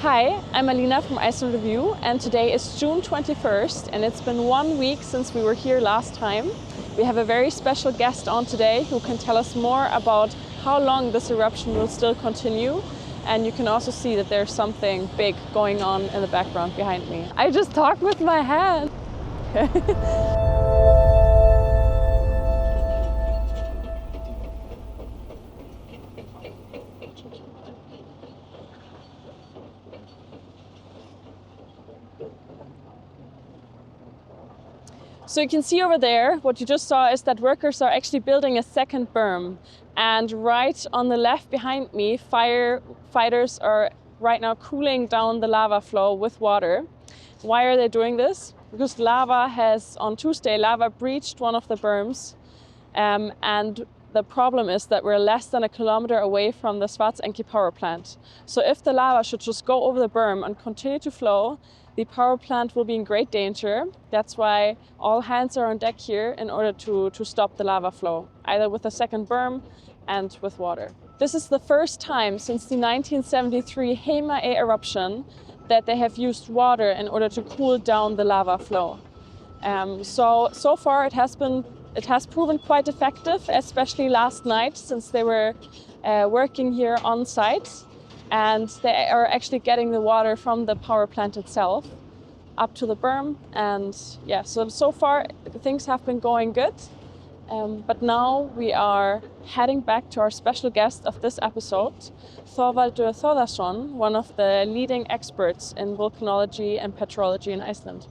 Hi, I'm Alina from Iceland Review, and today is June 21st, and it's been 1 week since we were here last time. We have a very special guest on today who can tell us more about how long this eruption will still continue. And you can also see that there's something big going on in the background behind me. I just talk with my hand. So you can see over there, what you just saw is that workers are actually building a second berm. And right on the left behind me, firefighters are right now cooling down the lava flow with water. Why are they doing this? Because on Tuesday, lava breached one of the berms. And the problem is that we're less than a kilometer away from the Svartsengi Power Plant. So if the lava should just go over the berm and continue to flow, the power plant will be in great danger. That's why all hands are on deck here in order to stop the lava flow, either with a second berm and with water. This is the first time since the 1973 Heimaey eruption that they have used water in order to cool down the lava flow. So far it has proven quite effective, especially last night, since they were working here on site. And they are actually getting the water from the power plant itself up to the berm. And yeah, so far things have been going good. But now we are heading back to our special guest of this episode, Þorvaldur Þórðarson, one of the leading experts in volcanology and petrology in Iceland.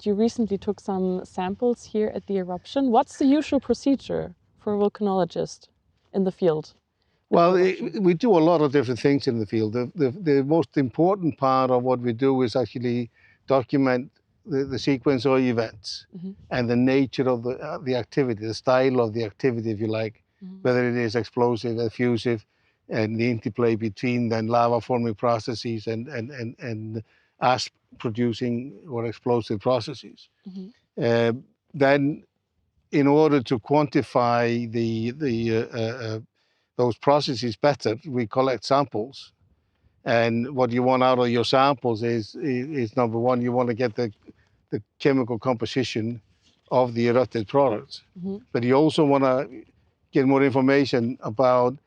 You recently took some samples here at the eruption. What's the usual procedure for a volcanologist in the field? Well, we do a lot of different things in the field. The most important part of what we do is actually document the sequence of events and the nature of the activity, the style of the activity, if you like, whether it is explosive, effusive, and the interplay between then lava-forming processes and ash producing or explosive processes. Then, in order to quantify those processes better, we collect samples. And what you want out of your samples is number one, you want to get the chemical composition of the erupted products. But you also want to get more information about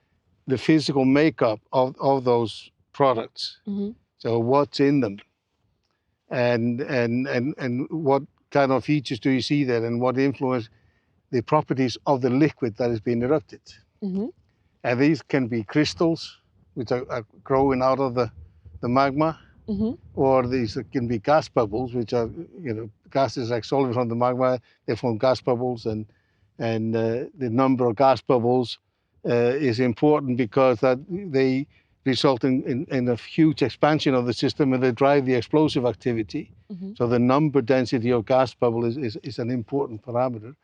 the physical makeup of those products. So what's in them? And what kind of features do you see there, and what influence the properties of the liquid that is being erupted? And these can be crystals, which are growing out of the magma, or these can be gas bubbles, which are, gases like solvent from the magma. They form gas bubbles, and the number of gas bubbles is important because that they result in a huge expansion of the system, and they drive the explosive activity. So the number density of gas bubble is an important parameter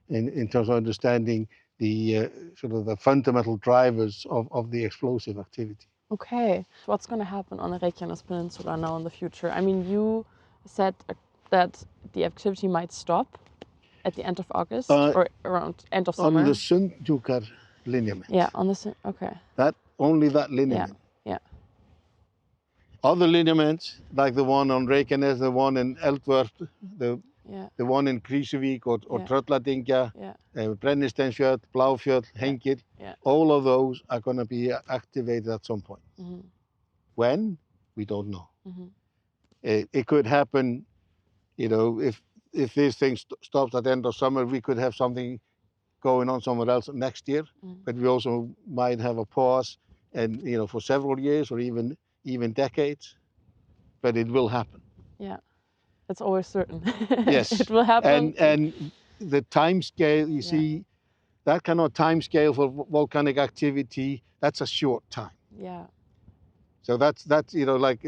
in terms of understanding the sort of the fundamental drivers of the explosive activity. Okay, what's going to happen on the Reykjanes Peninsula now in the future? I mean, you said that the activity might stop at the end of August or around end of summer. On the Sundhnúkar lineament. Yeah, okay. Only that lineament. Yeah. Other lineaments, like the one on Reykjanes, the one in Eldvörp, the one in Grindavík or Trölladingja, Brennisteinsfjöll, Bláfjöll, Hengir, all of those are going to be activated at some point. When? We don't know. It could happen, if this thing stops at the end of summer, we could have something going on somewhere else next year, but we also might have a pause and, for several years or even decades, but it will happen. Yeah. It's always certain. Yes. It will happen. And the time scale, you see, that kind of time scale for volcanic activity, that's a short time. Yeah. So that's like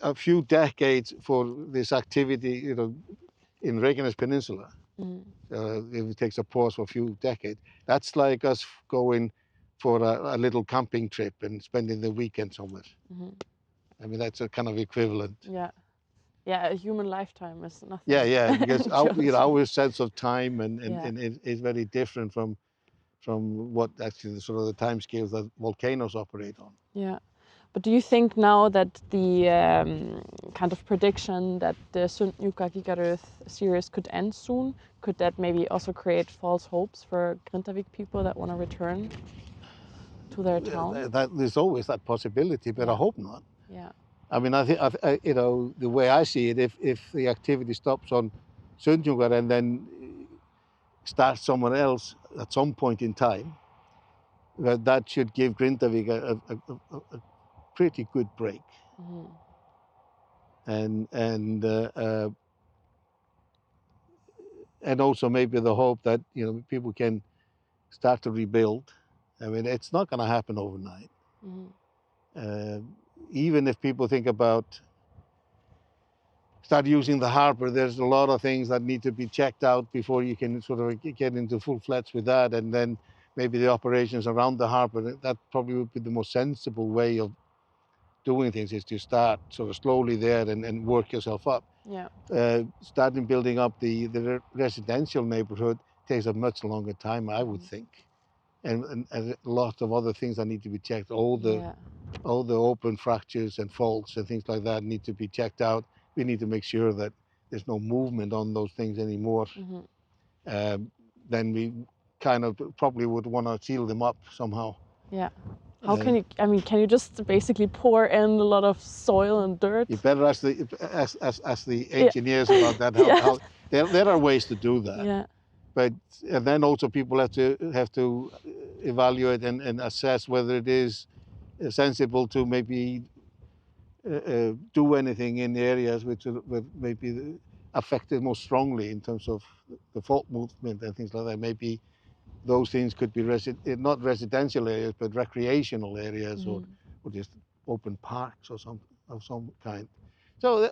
a few decades for this activity, in Reykjanes Peninsula. If it takes a pause for a few decades, that's like us going for a little camping trip and spending the weekend somewhere. I mean, that's a kind of equivalent. Yeah, a human lifetime is nothing. Yeah, because our sense of time and is very different from what actually the time scales that volcanoes operate on. Yeah. But do you think now that the kind of prediction that the Sundhnúkar gigaearth series could end soon, could that maybe also create false hopes for Grindavík people that want to return to their town? There's always that possibility, but I hope not. Yeah. I mean, I think, you know, the way I see it, if the activity stops on Sundhnúkar and then starts somewhere else at some point in time, that should give Grindavík a pretty good break. And also maybe the hope that, you know, people can start to rebuild. I mean, it's not going to happen overnight. Even if people think about start using the harbor, there's a lot of things that need to be checked out before you can sort of get into full-fledged with that. And then maybe the operations around the harbor, that probably would be the most sensible way of doing things, is to start sort of slowly there and work yourself up. Yeah. Starting building up the residential neighborhood takes a much longer time, I would think. And a lot of other things that need to be checked. All the open fractures and faults and things like that need to be checked out. We need to make sure that there's no movement on those things anymore. Then we kind of probably would want to seal them up somehow. Yeah. How can you, I mean, can you just basically pour in a lot of soil and dirt? You better ask the engineers about that. There are ways to do that. Yeah. But and then also people have to evaluate and assess whether it is sensible to maybe do anything in the areas which are maybe affected most strongly in terms of the fault movement and things like that. Maybe those things could be not residential areas, but recreational areas or just open parks or of some kind. So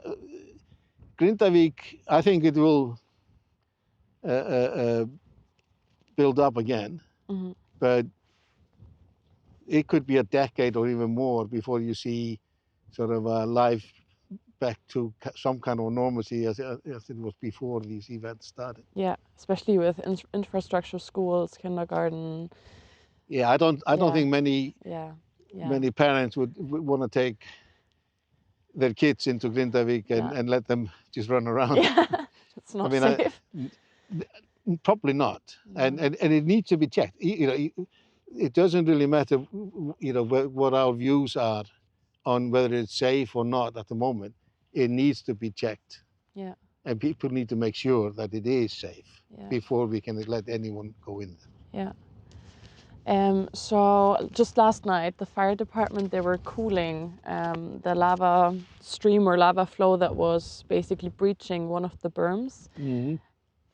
Grindavík, I think it will build up again, but it could be a decade or even more before you see sort of life back to some kind of normalcy as it was before these events started. Yeah, especially with infrastructure, schools, kindergarten. Yeah, I don't think many parents would want to take their kids into Grindavík and let them just run around. Yeah, it's not safe. Probably not, and it needs to be checked. You know, it doesn't really matter, you know, what our views are on whether it's safe or not at the moment. It needs to be checked. Yeah. And people need to make sure that it is safe before we can let anyone go in there. Yeah. So just last night, the fire department, they were cooling the lava stream or lava flow that was basically breaching one of the berms.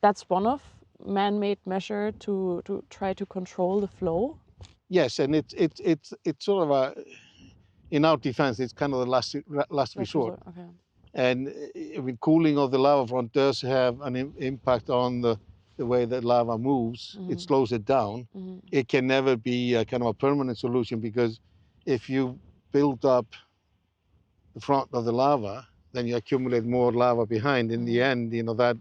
That's one of man-made measure to try to control the flow. Yes, and it's sort of in our defense, it's kind of the last resort. Okay. And with cooling of the lava front does have an impact on the way that lava moves. It slows it down. It can never be a kind of a permanent solution, because if you build up the front of the lava, then you accumulate more lava behind. In the end, you know, that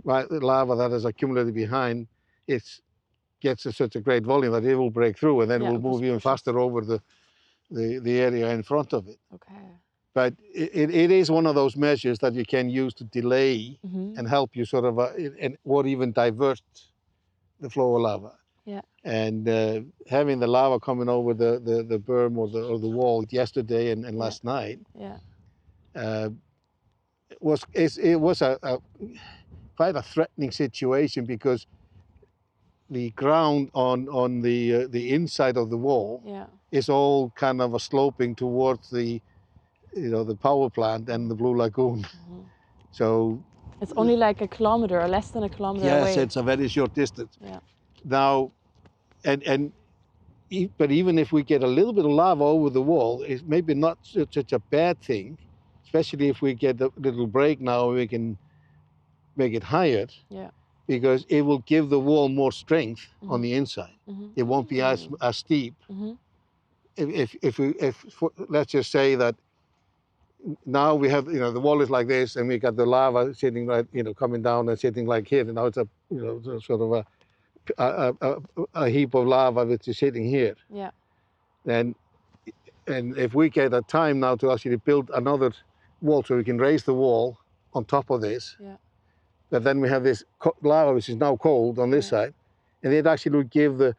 lava that is accumulated behind, it gets such a great volume that it will break through, and then it will move even faster over the area in front of it. Okay. But it is one of those measures that you can use to delay and help you sort of, or even divert the flow of lava. Yeah. And having the lava coming over the berm or the wall yesterday and last night, it was quite a threatening situation, because the ground on the inside of the wall is all kind of sloping towards the power plant and the Blue Lagoon. So it's only like a kilometer or less than a kilometer away. Yes, it's a very short distance. Yeah. Now, but even if we get a little bit of lava over the wall, it's maybe not such a bad thing, especially if we get a little break now, we can make it higher. Yeah. Because it will give the wall more strength on the inside. It won't be as steep. If let's just say that now we have, the wall is like this, and we got the lava sitting right, coming down and sitting like here, and now it's a, sort of a heap of lava which is sitting here. Yeah. Then And if we get a time now to actually build another wall, so we can raise the wall on top of this, but then we have this lava which is now cold on this side, and it actually would give the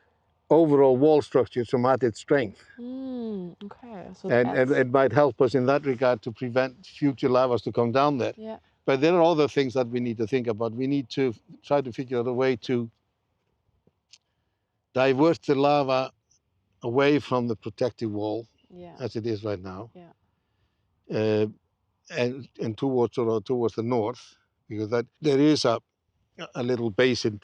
overall wall structure some added strength. Okay. So and it might help us in that regard to prevent future lavas to come down there. Yeah. But there are other things that we need to think about. We need to try to figure out a way to divert the lava away from the protective wall, as it is right now, and towards the north, because there is a little basin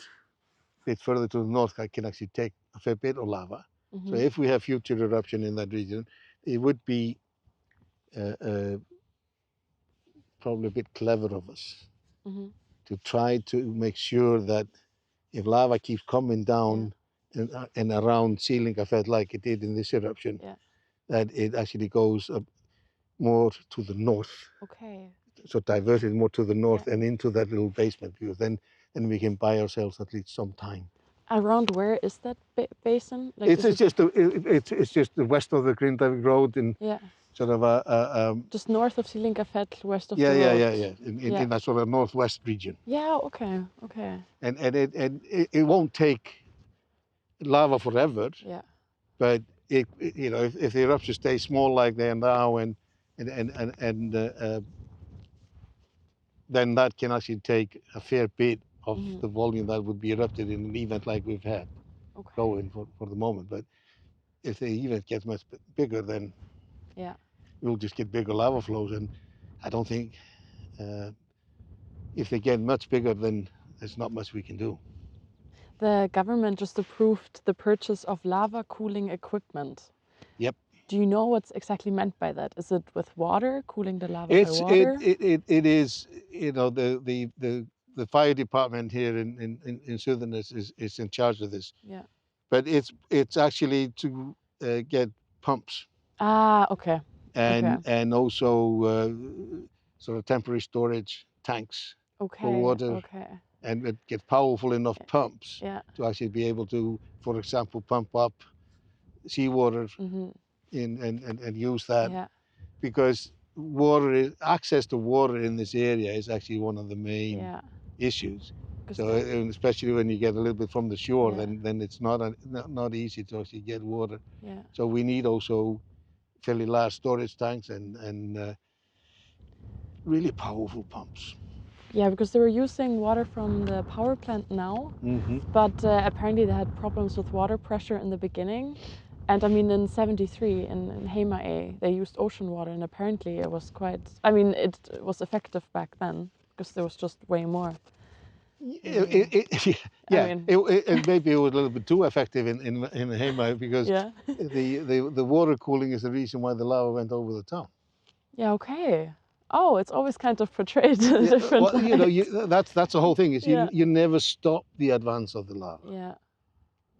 a bit further to the north that can actually take a fair bit of lava. So if we have future eruption in that region, it would be probably a bit clever of us to try to make sure that if lava keeps coming down and around Sundhnúkar like it did in this eruption, that it actually goes up more to the north. Okay. So diverted more to the north and into that little basement, because then we can buy ourselves at least some time. Around where is that basin? Like, it's just the west of the Grindavík road, and sort of just north of Sundhnúkar, west of the road. In that sort of northwest region. Yeah. Okay. And it won't take lava forever. Yeah. But if the eruptions stay small like they are now, and then that can actually take a fair bit of the volume that would be erupted in an event like we've had going for the moment. But if the event gets much bigger, then we'll just get bigger lava flows. And I don't think if they get much bigger, then there's not much we can do. The government just approved the purchase of lava cooling equipment. Yep. Do you know what's exactly meant by that? Is it with water, cooling the lava by water? It is, the fire department here in Sundhnúkar is in charge of this. Yeah. But it's actually to get pumps. Ah, okay. And also sort of temporary storage tanks for water. Okay. And it get powerful enough pumps to actually be able to, for example, pump up seawater and use that, because access to water in this area is actually one of the main issues. So especially when you get a little bit from the shore, then it's not easy to actually get water. Yeah. So we need also fairly large storage tanks and really powerful pumps. Yeah, because they were using water from the power plant now, but apparently they had problems with water pressure in the beginning. And I mean, in '73 in Heimaey, they used ocean water, and apparently it was it was effective back then, because there was just way more. Maybe it was a little bit too effective in Heimaey, because the water cooling is the reason why the lava went over the town. Yeah, okay. Oh, it's always kind of portrayed different. Well, that's the whole thing. Is you never stop the advance of the lava. Yeah.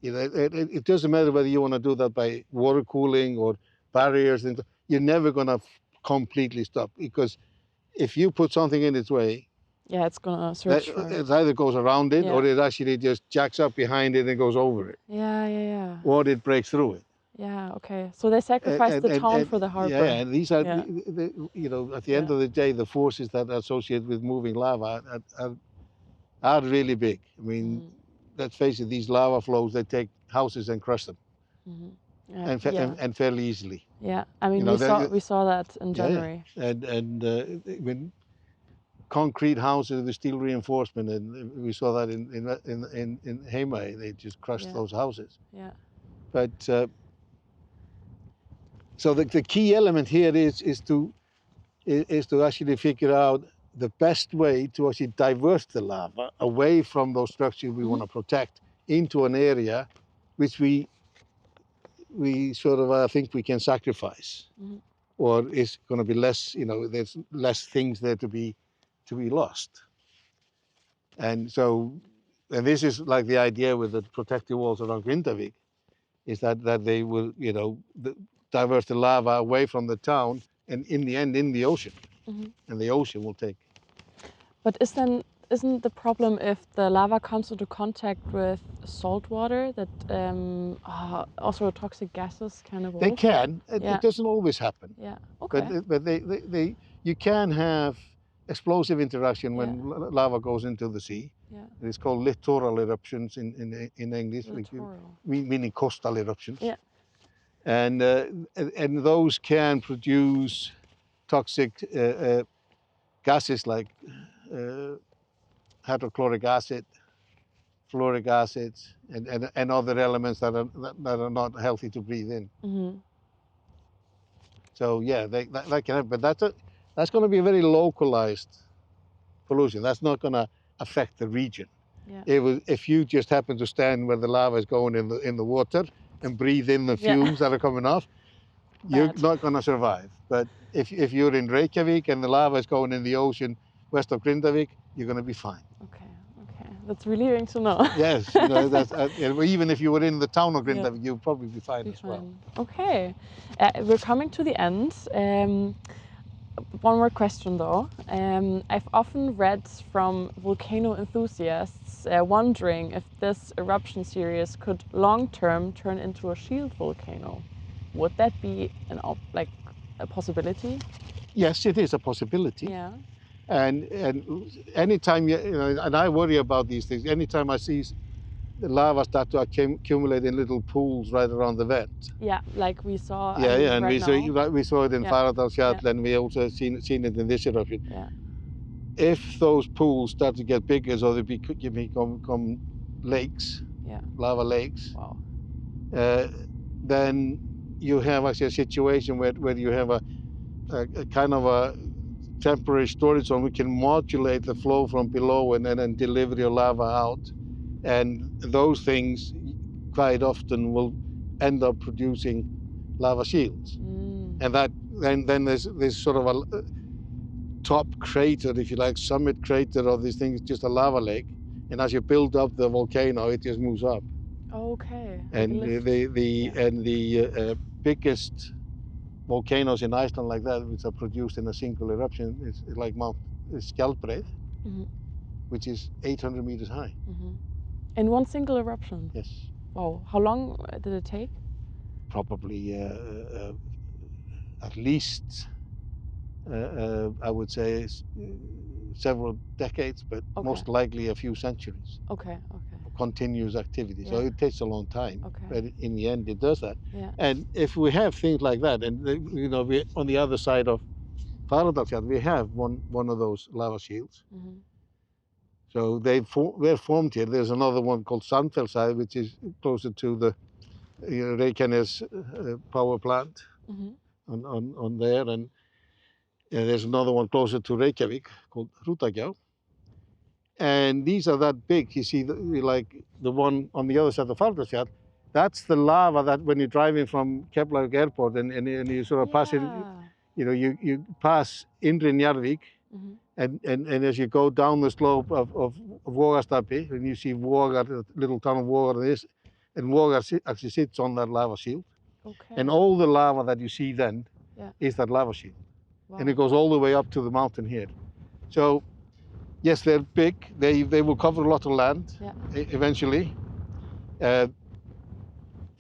It doesn't matter whether you want to do that by water cooling or barriers. You're never going to completely stop, because if you put something in its way, it's gonna search for it. It either goes around it, or it actually just jacks up behind it and goes over it. Yeah. Or it breaks through it. Yeah, okay. So they sacrificed the town for the harbor. Yeah, and these are, at the end of the day, the forces that are associated with moving lava are really big. I mean, let's face it, these lava flows, they take houses and crush them. And fairly easily. Yeah, I mean, we saw that in January. And when concrete houses with steel reinforcement, and we saw that in Heimaey, they just crushed those houses. Yeah. But so the key element here is to actually figure out the best way to actually divert the lava away from those structures we want to protect into an area which we sort of think we can sacrifice, or is going to be less. There's less things there to be lost. And this is like the idea with the protective walls around Grindavík, is that they will divert the lava away from the town, and in the end in the ocean, and the ocean will take. But is then isn't the problem if the lava comes into contact with salt water that also toxic gases can evolve? They can. Yeah. It doesn't always happen. Yeah. Okay. But you can have explosive interaction when lava goes into the sea. Yeah. It's called littoral eruptions in English, Littoral. meaning coastal eruptions. Yeah. And those can produce toxic gases like hydrochloric acid, fluoric acids, and other elements that are not healthy to breathe in. Mm-hmm. So yeah, that can happen, but that's going to be a very localized pollution. That's not going to affect the region. Yeah. If you just happen to stand where the lava is going in the water and breathe in the fumes that are coming off, you're not going to survive. But if you're in Reykjavík and the lava is going in the ocean west of Grindavík, you're going to be fine. Okay. That's relieving to know. Yes, that's, even if you were in the town of Grindavík, you'd probably be fine as well. Okay, we're coming to the end. One more question though. I've often read from volcano enthusiasts wondering if this eruption series could long-term turn into a shield volcano. Would that be a possibility? Yes, it is a possibility. Yeah. And anytime and I worry about these things. Anytime I see the lava start to accumulate in little pools right around the vent. Yeah, like we saw. And right we saw it in Þorvaldur, and we also seen it in this eruption. Yeah. If those pools start to get bigger, so they become lakes, lava lakes. Wow. Then you have actually a situation where you have a kind of a temporary storage zone. We can modulate the flow from below and then deliver your lava out. And those things quite often will end up producing lava shields. And then there's sort of a top crater, if you like, summit crater of these things, just a lava lake. And as you build up the volcano, it just moves up. Okay. And the biggest volcanoes in Iceland like that, which are produced in a single eruption, is like Mount Skjaldbreið, which is 800 meters high. In one single eruption? Yes. Wow. How long did it take? Probably at least, I would say, several decades, but most likely a few centuries. Okay. Continuous activity. So it takes a long time, but in the end it does that. Yeah. And if we have things like that, and we on the other side of Þórðarfjall, we have one of those lava shields. So they're formed here. There's another one called Sundhnúkar, which is closer to the Reykjanes power plant on there, and there's another one closer to Reykjavík called Hrútagjá. And these are that big. You see, like the one on the other side of Þórðarfjall, that's the lava that when you're driving from Keflavík Airport and you sort of pass in, you pass Innri Njarðvík, and as you go down the slope of Vogastapi, and you see Vogar, the little town of Vogar, and Vogar actually sits on that lava shield. Okay. And all the lava that you see then is that lava shield. Wow. And it goes all the way up to the mountain here. So, yes, they're big. They will cover a lot of land eventually.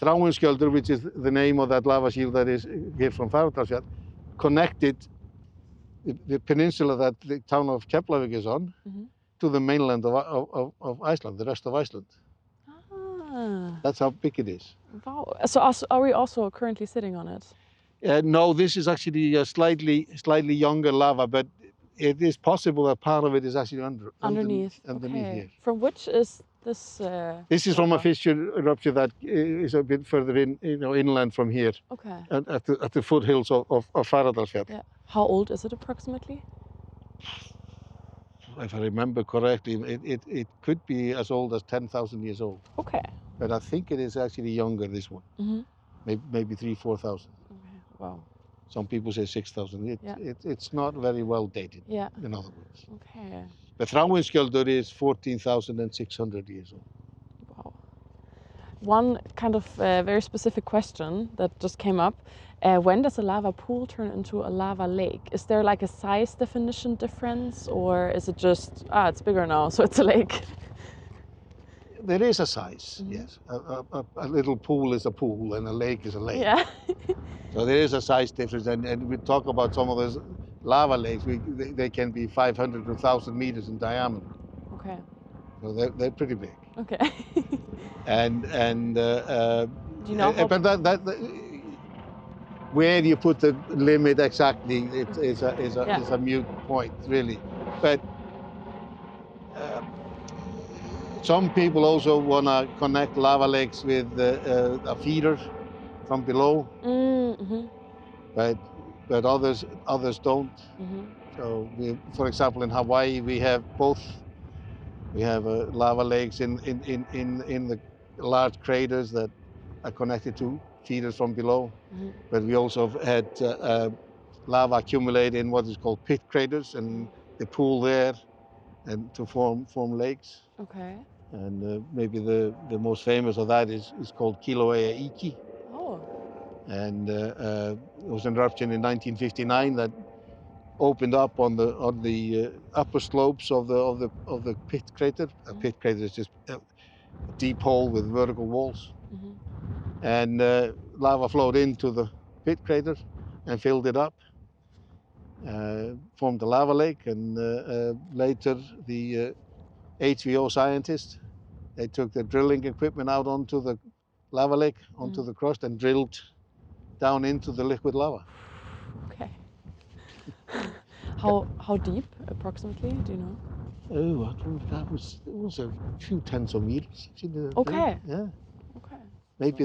Þráinskjöldur, which is the name of that lava shield that is here from Þórðarfjall, connected the peninsula that the town of Keflavík is on to the mainland of Iceland, the rest of Iceland. That's how big it is. Wow. So are we also currently sitting on it? No, this is actually a slightly younger lava, but it is possible that part of it is actually underneath here. From which is this? This is from a fissure eruption that is a bit further inland from here. Okay. At the foothills of Þórðarfjall. Yeah. How old is it approximately? If I remember correctly, it could be as old as 10,000 years old. Okay. But I think it is actually younger, this one. Maybe 3,000-4,000. Okay. Wow. Some people say 6,000. It's not very well dated, in other words. Okay. The Þráinskjöldur is 14,600 years old. Wow. one kind of very specific question that just came up. When does a lava pool turn into a lava lake? Is there like a size definition difference, or is it just, it's bigger now, so it's a lake? There is a size, yes. A little pool is a pool and a lake is a lake. Yeah. So there is a size difference, and we talk about some of those lava lakes. They can be 500 to 1,000 meters in diameter. Okay. So they're pretty big. Okay. And Do you know how... but where do you put the limit exactly? It's a mute point, really. But some people also want to connect lava lakes with a feeder from below. Mm-hmm. But others don't. Mm-hmm. So for example, in Hawaii, we have both. We have lava lakes in the large craters that are connected to feeders from below. Mm-hmm. But we also had lava accumulate in what is called pit craters, and they pool there and to form lakes. Okay. And maybe the most famous of that is called Kilometre. Oh. And it was an eruption in 1959 that opened up on the upper slopes of the pit crater. A pit crater is just a deep hole with vertical walls. Mm-hmm. And lava flowed into the pit crater and filled it up, formed a lava lake. And later the HVO scientists, they took the drilling equipment out onto the lava lake, onto the crust, and drilled down into the liquid lava. Okay. How deep approximately, do you know? Oh, it was a few tens of meters. Okay. Yeah. Okay. Maybe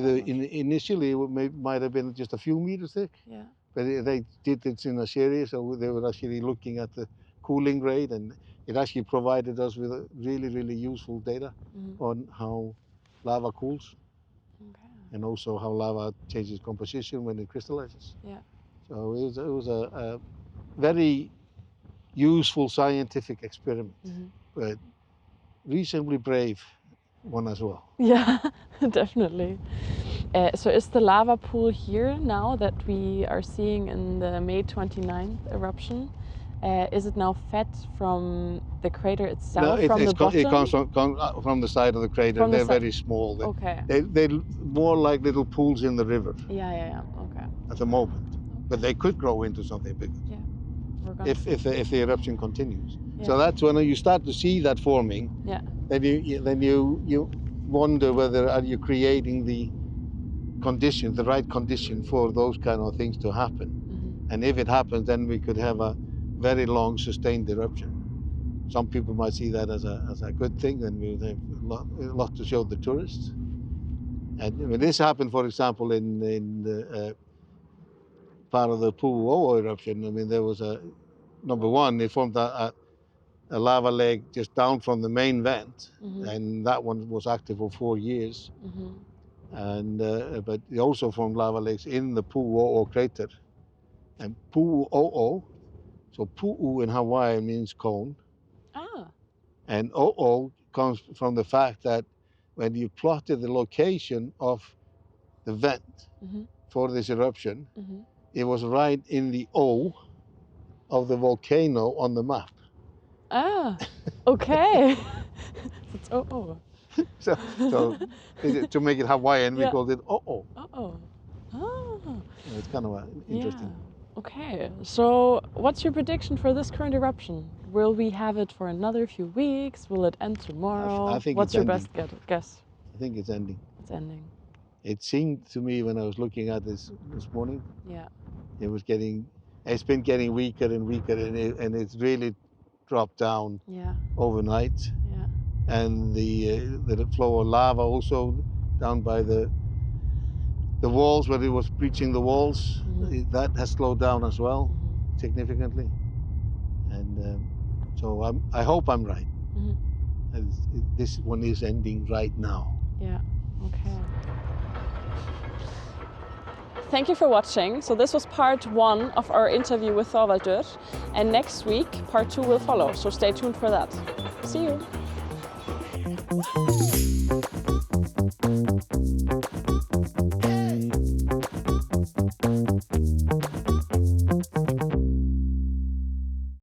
initially it might have been just a few meters thick. Yeah. But they did it in a series, so they were actually looking at the cooling rate, and it actually provided us with really, really useful data on how lava cools. Okay. And also how lava changes composition when it crystallizes. Yeah. So it was a very useful scientific experiment, but reasonably brave one as well. Yeah, definitely. So is the lava pool here now that we are seeing in the May 29th eruption, is it now fed from the crater itself, no, from the bottom? It comes from the side of the crater. They're very small. They're more like little pools in the river. Yeah. Okay. At the moment. But they could grow into something bigger. Yeah. If the eruption continues. Yeah. So that's when you start to see that forming. Yeah. Then you wonder whether are you creating the right condition for those kind of things to happen. Mm-hmm. And if it happens, then we could have a very long sustained eruption. Some people might see that as a good thing, then we would have a lot to show the tourists. And when this happened, for example, in the part of the Pu'u'o'o eruption, I mean, there was number one, it formed a lava lake just down from the main vent, and that one was active for 4 years. And but it also formed lava lakes in the Pu'u'o'o crater. And Pu'u'o'o, so Pu'u in Hawaii means cone. Ah. And o'o comes from the fact that when you plotted the location of the vent for this eruption, it was right in the O of the volcano on the map. Ah, okay. It's o'o. So to make it Hawaiian, we called it o'o. Oh. It's kind of interesting. Yeah. Okay, so what's your prediction for this current eruption? Will we have it for another few weeks? Will it end tomorrow? I think what's your ending. best guess? I think it's ending. It's ending. It seemed to me when I was looking at this morning, it's been getting weaker and weaker, and it's really dropped down overnight. Yeah. And the flow of lava also down by the walls, where it was breaching the walls, that has slowed down as well, significantly. And so I hope I'm right. This one is ending right now. Yeah, okay. Thank you for watching. So this was part 1 of our interview with Þorvaldur, and next week part 2 will follow, so stay tuned for that. See you.